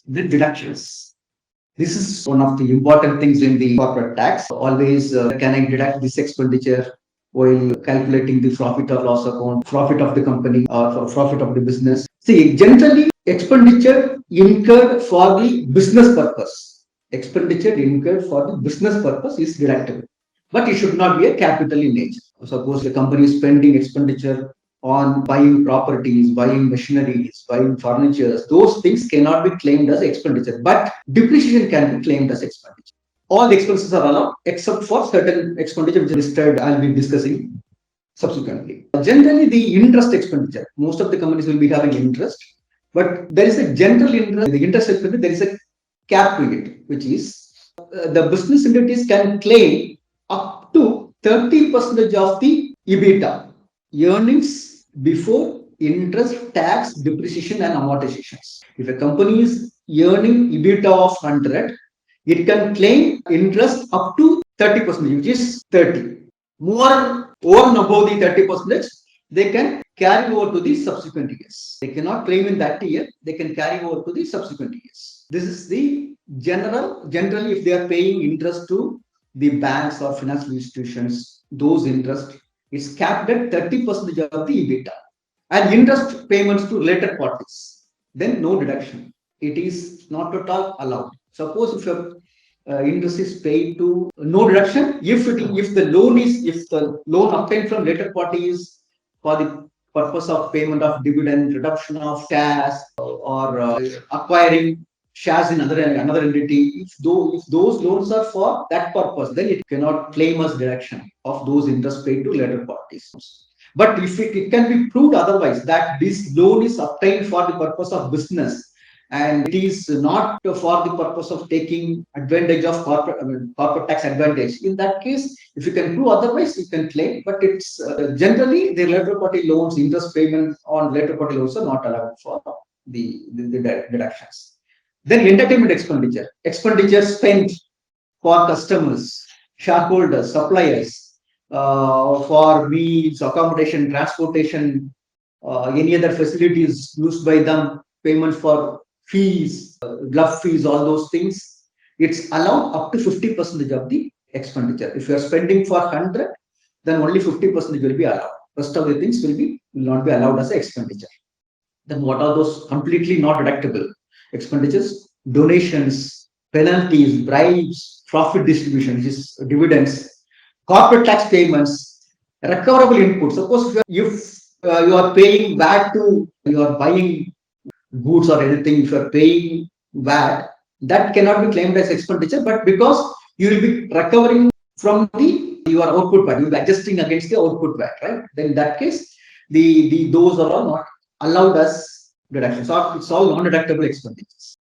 the deductions. This is one of the important things in the corporate tax. Always, can I deduct this expenditure while calculating the profit or loss account, profit of the company or profit of the business? See, generally, expenditure incurred for the business purpose. Expenditure incurred for the business purpose is deductible, but it should not be a capital in nature. Suppose the company is spending expenditure on buying properties, buying machineries, buying furnitures, those things cannot be claimed as expenditure, but depreciation can be claimed as expenditure. All the expenses are allowed except for certain expenditure which is listed, I'll be discussing subsequently. Generally, the interest expenditure, most of the companies will be having interest, but there is a general interest, the interest expenditure, there is a cap to it, which is the business entities can claim up to 30% of the EBITDA, earnings before interest, tax, depreciation, and amortizations. If a company is earning EBITDA of 100, it can claim interest up to 30%, which is 30. More over and above the 30%, they can carry over to the subsequent years. They cannot claim in that year, they can carry over to the subsequent years. This is the generally, if they are paying interest to the banks or financial institutions, those interest is capped at 30% of the EBITDA. And interest payments to related parties, then no deduction. It is not at all allowed. Suppose if your interest is paid to no deduction, if the loan obtained from related parties for the purpose of payment of dividend, reduction of shares, or acquiring shares in another entity, if those loans are for that purpose, then it cannot claim as deduction of those interest paid to related parties. But if it can be proved otherwise, that this loan is obtained for the purpose of business and it is not for the purpose of taking advantage of corporate tax advantage, in that case, if you can prove otherwise, you can claim. But it's generally the related party loans, interest payment on related party loans are not allowed for the deductions. Then entertainment expenditure spent for customers, shareholders, suppliers, for meals, accommodation, transportation, any other facilities used by them, payment for fees, glove fees, all those things. It's allowed up to 50% of the expenditure. If you are spending for 100, then only 50% will be allowed. Rest of the things will not be allowed as an expenditure. Then what are those completely not deductible expenditures? Donations, penalties, bribes, profit distribution, which is dividends, corporate tax payments, recoverable input. Suppose if you are paying VAT to, you are buying goods or anything, if you are paying VAT, that cannot be claimed as expenditure, but because you will be recovering from your output VAT, you will be adjusting against the output VAT, right? Then in that case, those are all not allowed as deductions, or it's all non-deductible expenditures.